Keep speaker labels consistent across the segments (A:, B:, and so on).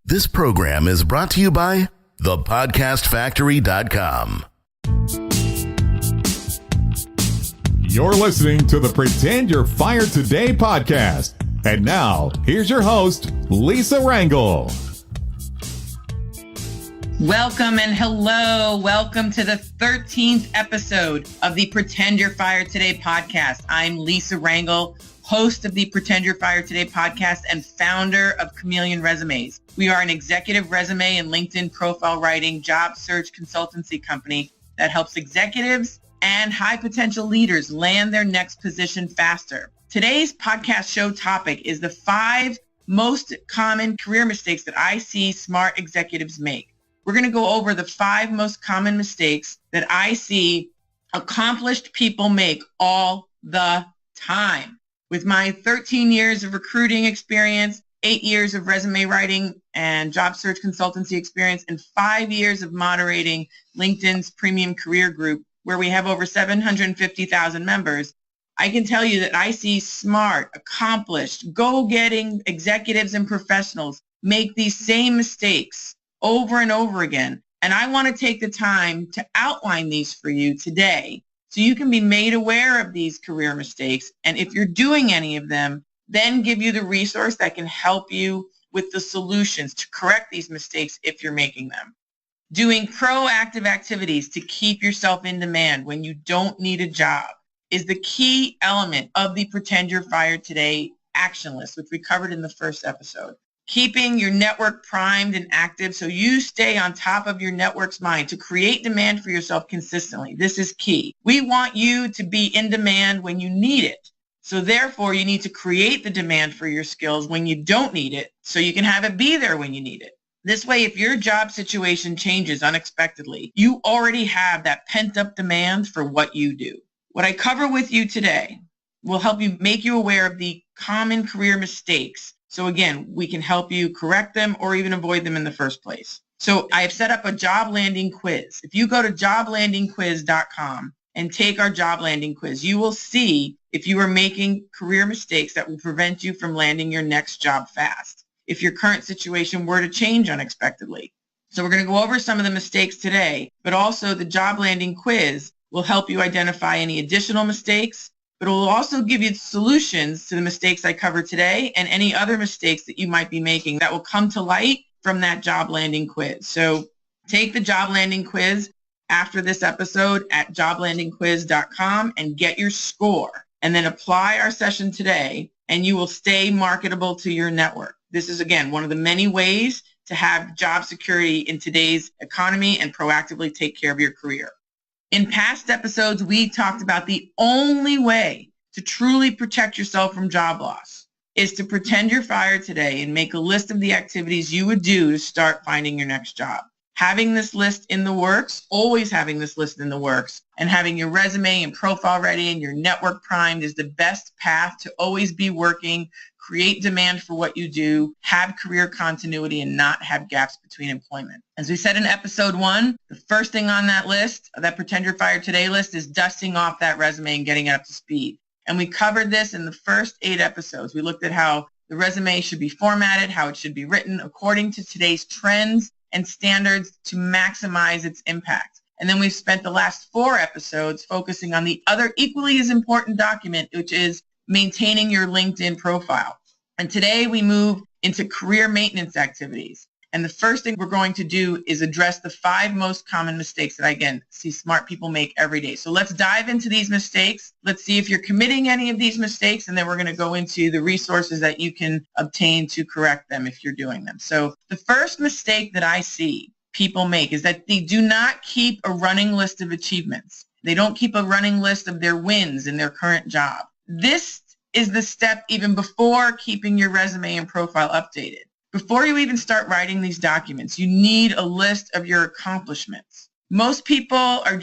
A: This program is brought to you by thepodcastfactory.com.
B: You're listening to the Pretend You're Fired Today podcast. And now, here's your host, Lisa Rangel.
C: Welcome and hello. Welcome to the 13th episode of the Pretend You're Fired Today podcast. I'm Lisa Rangel, host of the Pretend You're Fired Today podcast and founder of Chameleon Resumes. We are an executive resume and LinkedIn profile writing job search consultancy company that helps executives and high potential leaders land their next position faster. Today's podcast show topic is the 5 most common career mistakes that I see smart executives make. We're going to go over the 5 most common mistakes that I see accomplished people make all the time. With my 13 years of recruiting experience, 8 years of resume writing and job search consultancy experience, and 5 years of moderating LinkedIn's premium career group, where we have over 750,000 members, I can tell you that I see smart, accomplished, go-getting executives and professionals make these same mistakes over and over again. And I want to take the time to outline these for you today so you can be made aware of these career mistakes. And if you're doing any of them, then give you the resource that can help you with the solutions to correct these mistakes if you're making them. Doing proactive activities to keep yourself in demand when you don't need a job is the key element of the Pretend You're Fired Today action list, which we covered in the first episode. Keeping your network primed and active so you stay on top of your network's mind to create demand for yourself consistently. This is key. We want you to be in demand when you need it. So therefore, you need to create the demand for your skills when you don't need it so you can have it be there when you need it. This way, if your job situation changes unexpectedly, you already have that pent-up demand for what you do. What I cover with you today will help you make you aware of the common career mistakes. So again, we can help you correct them or even avoid them in the first place. So I have set up a job landing quiz. If you go to joblandingquiz.com and take our job landing quiz, you will see if you are making career mistakes that will prevent you from landing your next job fast, if your current situation were to change unexpectedly. So we're going to go over some of the mistakes today, but also the job landing quiz will help you identify any additional mistakes, but it will also give you solutions to the mistakes I cover today and any other mistakes that you might be making that will come to light from that job landing quiz. So take the job landing quiz after this episode at joblandingquiz.com and get your score, and then apply our session today, and you will stay marketable to your network. This is, again, one of the many ways to have job security in today's economy and proactively take care of your career. In past episodes, we talked about the only way to truly protect yourself from job loss is to pretend you're fired today and make a list of the activities you would do to start finding your next job. Having this list in the works, always having this list in the works, and having your resume and profile ready and your network primed is the best path to always be working, create demand for what you do, have career continuity, and not have gaps between employment. As we said in episode 1, the first thing on that list, that Pretend You're Fired Today list, is dusting off that resume and getting it up to speed. And we covered this in the first 8 episodes. We looked at how the resume should be formatted, how it should be written according to today's trends and standards to maximize its impact. And then we've spent the last 4 episodes focusing on the other equally as important document, which is maintaining your LinkedIn profile. And today we move into career maintenance activities. And the first thing we're going to do is address the 5 most common mistakes that I, again, see smart people make every day. So let's dive into these mistakes. Let's see if you're committing any of these mistakes, and then we're going to go into the resources that you can obtain to correct them if you're doing them. So the first mistake that I see people make is that they do not keep a running list of achievements. They don't keep a running list of their wins in their current job. This is the step even before keeping your resume and profile updated. Before you even start writing these documents, you need a list of your accomplishments. Most people are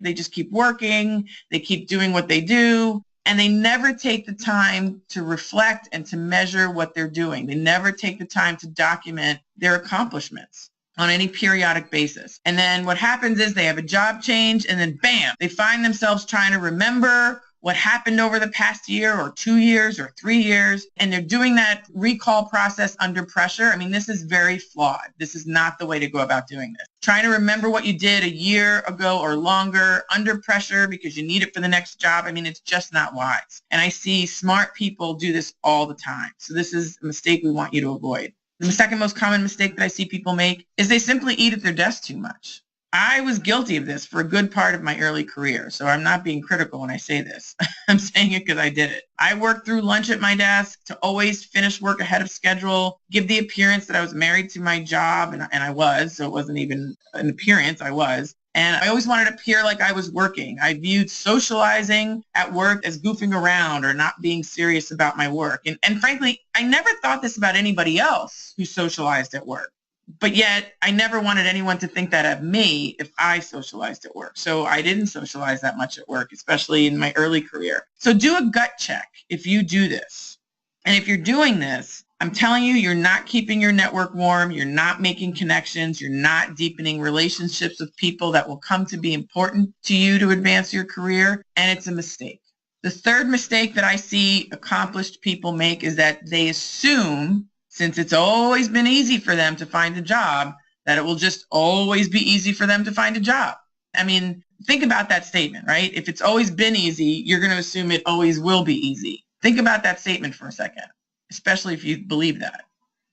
C: they just keep working, they keep doing what they do, and they never take the time to reflect and to measure what they're doing. They never take the time to document their accomplishments on any periodic basis. And then what happens is they have a job change, and then bam, they find themselves trying to remember what happened over the past year or 2 years or 3 years, and they're doing that recall process under pressure. I mean, this is very flawed. This is not the way to go about doing this. Trying to remember what you did a year ago or longer under pressure because you need it for the next job. I mean, it's just not wise. And I see smart people do this all the time. So this is a mistake we want you to avoid. The second most common mistake that I see people make is they simply eat at their desk too much. I was guilty of this for a good part of my early career, so I'm not being critical when I say this. I'm saying it because I did it. I worked through lunch at my desk to always finish work ahead of schedule, give the appearance that I was married to my job, and I was, so it wasn't even an appearance, I was. And I always wanted to appear like I was working. I viewed socializing at work as goofing around or not being serious about my work. And frankly, I never thought this about anybody else who socialized at work. But yet, I never wanted anyone to think that of me if I socialized at work. So I didn't socialize that much at work, especially in my early career. So do a gut check if you do this. And if you're doing this, I'm telling you, you're not keeping your network warm. You're not making connections. You're not deepening relationships with people that will come to be important to you to advance your career. And it's a mistake. The third mistake that I see accomplished people make is that they assume, since it's always been easy for them to find a job, that it will just always be easy for them to find a job. I mean, think about that statement, right? If it's always been easy, you're going to assume it always will be easy. Think about that statement for a second, especially if you believe that.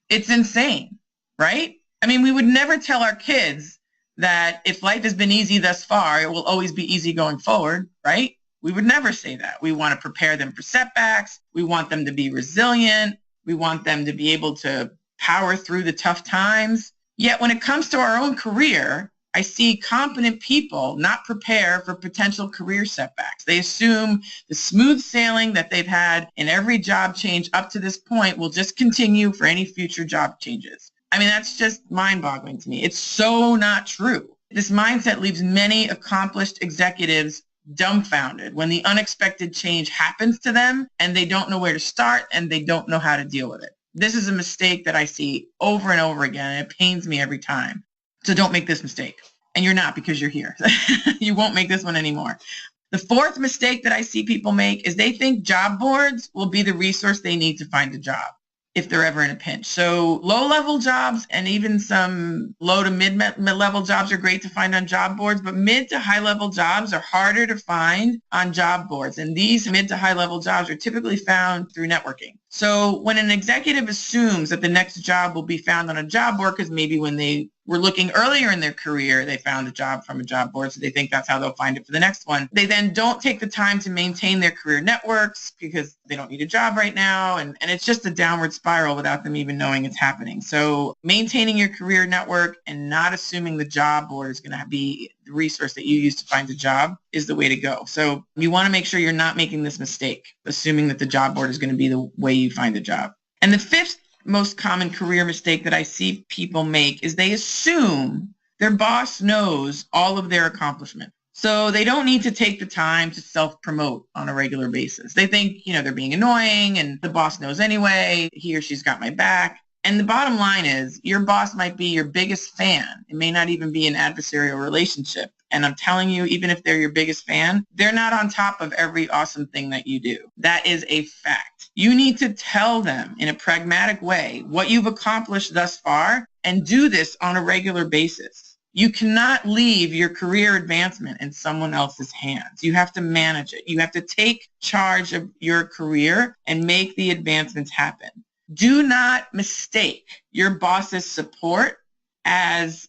C: It's insane, right? I mean, we would never tell our kids that if life has been easy thus far, it will always be easy going forward, right? We would never say that. We want to prepare them for setbacks. We want them to be resilient. We want them to be able to power through the tough times. Yet when it comes to our own career, I see competent people not prepare for potential career setbacks. They assume the smooth sailing that they've had in every job change up to this point will just continue for any future job changes. I mean, that's just mind-boggling to me. It's so not true. This mindset leaves many accomplished executives dumbfounded when the unexpected change happens to them and they don't know where to start and they don't know how to deal with it. This is a mistake that I see over and over again, and it pains me every time. So don't make this mistake. And you're not, because you're here. You won't make this one anymore. The fourth mistake that I see people make is they think job boards will be the resource they need to find a job if they're ever in a pinch. So low-level jobs and even some low to mid-level jobs are great to find on job boards, but mid to high-level jobs are harder to find on job boards. And these mid to high-level jobs are typically found through networking. So when an executive assumes that the next job will be found on a job board, because maybe when they were looking earlier in their career, they found a job from a job board, so they think that's how they'll find it for the next one. They then don't take the time to maintain their career networks because they don't need a job right now, and it's just a downward spiral without them even knowing it's happening. So maintaining your career network and not assuming the job board is going to be the resource that you use to find a job is the way to go. So you want to make sure you're not making this mistake, assuming that the job board is going to be the way you find a job. And the fifth most common career mistake that I see people make is they assume their boss knows all of their accomplishments. So they don't need to take the time to self-promote on a regular basis. They think, they're being annoying and the boss knows anyway, he or she's got my back. And the bottom line is your boss might be your biggest fan. It may not even be an adversarial relationship. And I'm telling you, even if they're your biggest fan, they're not on top of every awesome thing that you do. That is a fact. You need to tell them in a pragmatic way what you've accomplished thus far and do this on a regular basis. You cannot leave your career advancement in someone else's hands. You have to manage it. You have to take charge of your career and make the advancements happen. Do not mistake your boss's support as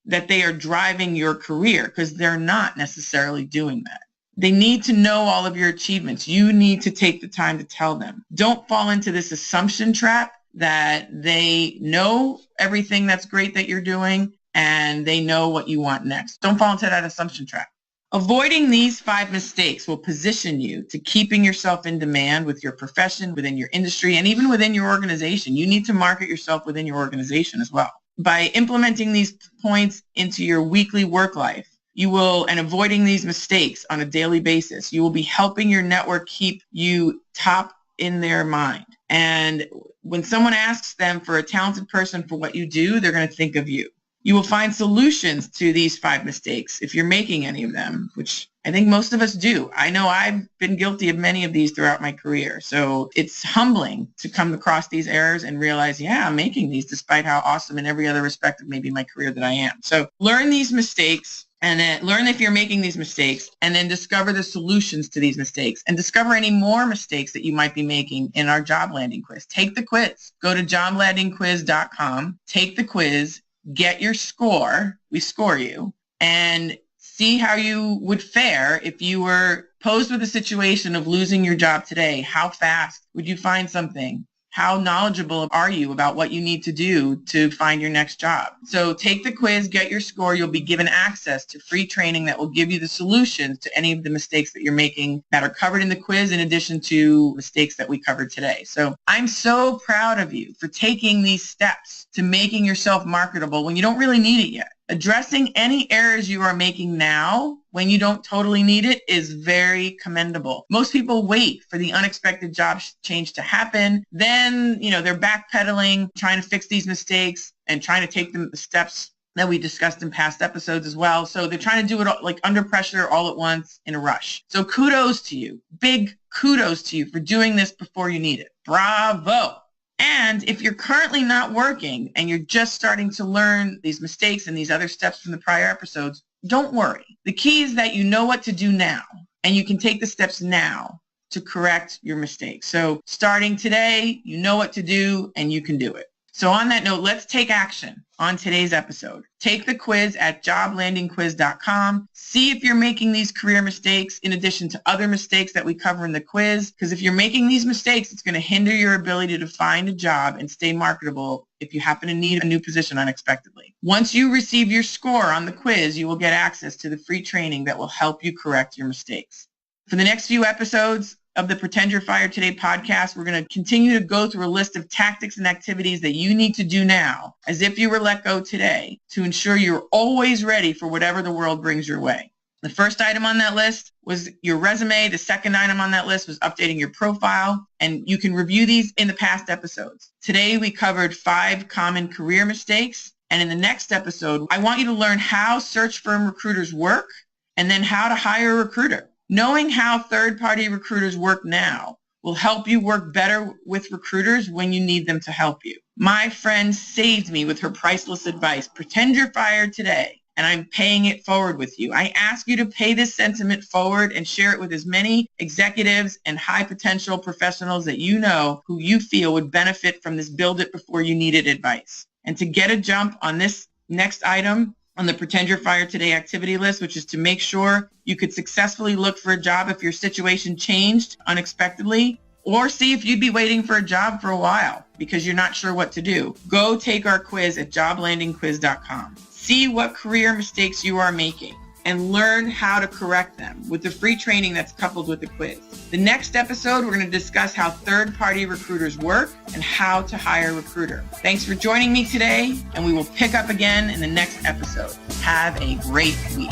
C: that they are driving your career, because they're not necessarily doing that. They need to know all of your achievements. You need to take the time to tell them. Don't fall into this assumption trap that they know everything that's great that you're doing and they know what you want next. Don't fall into that assumption trap. Avoiding these 5 mistakes will position you to keeping yourself in demand with your profession, within your industry, and even within your organization. You need to market yourself within your organization as well. By implementing these points into your weekly work life, and avoiding these mistakes on a daily basis, you will be helping your network keep you top in their mind. And when someone asks them for a talented person for what you do, they're going to think of you. You will find solutions to these 5 mistakes if you're making any of them, which I think most of us do. I know I've been guilty of many of these throughout my career. So it's humbling to come across these errors and realize, yeah, I'm making these despite how awesome in every other respect of maybe my career that I am. So learn these mistakes. And then learn if you're making these mistakes, and then discover the solutions to these mistakes, and discover any more mistakes that you might be making in our job landing quiz. Take the quiz. Go to joblandingquiz.com, take the quiz, get your score. We score you, and see how you would fare if you were posed with a situation of losing your job today. How fast would you find something? How knowledgeable are you about what you need to do to find your next job? So take the quiz, get your score. You'll be given access to free training that will give you the solutions to any of the mistakes that you're making that are covered in the quiz, in addition to mistakes that we covered today. So I'm so proud of you for taking these steps to making yourself marketable when you don't really need it yet. Addressing any errors you are making now when you don't totally need it is very commendable. Most people wait for the unexpected job change to happen. Then, they're backpedaling, trying to fix these mistakes and trying to take the steps that we discussed in past episodes as well. So they're trying to do it like under pressure all at once in a rush. So kudos to you. Big kudos to you for doing this before you need it. Bravo. And if you're currently not working and you're just starting to learn these mistakes and these other steps from the prior episodes, don't worry. The key is that you know what to do now, and you can take the steps now to correct your mistakes. So starting today, you know what to do and you can do it. So on that note, let's take action on today's episode. Take the quiz at joblandingquiz.com. See if you're making these career mistakes in addition to other mistakes that we cover in the quiz. Because if you're making these mistakes, it's going to hinder your ability to find a job and stay marketable if you happen to need a new position unexpectedly. Once you receive your score on the quiz, you will get access to the free training that will help you correct your mistakes. For the next few episodes of the Pretend You're Fired Today podcast, we're going to continue to go through a list of tactics and activities that you need to do now, as if you were let go today, to ensure you're always ready for whatever the world brings your way. The first item on that list was your resume. The second item on that list was updating your profile, and you can review these in the past episodes. Today, we covered 5 common career mistakes, and in the next episode, I want you to learn how search firm recruiters work and then how to hire a recruiter. Knowing how third-party recruiters work now will help you work better with recruiters when you need them to help you. My friend saved me with her priceless advice. Pretend you're fired today, and I'm paying it forward with you. I ask you to pay this sentiment forward and share it with as many executives and high-potential professionals that you know who you feel would benefit from this build it before you need it advice. And to get a jump on this next item on the Pretend You're Fired Today activity list, which is to make sure you could successfully look for a job if your situation changed unexpectedly, or see if you'd be waiting for a job for a while because you're not sure what to do. Go take our quiz at joblandingquiz.com. See what career mistakes you are making and learn how to correct them with the free training that's coupled with the quiz. The next episode, we're going to discuss how third-party recruiters work and how to hire a recruiter. Thanks for joining me today, and we will pick up again in the next episode. Have a great week.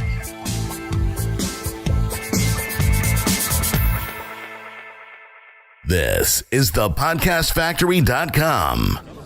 A: This is thepodcastfactory.com.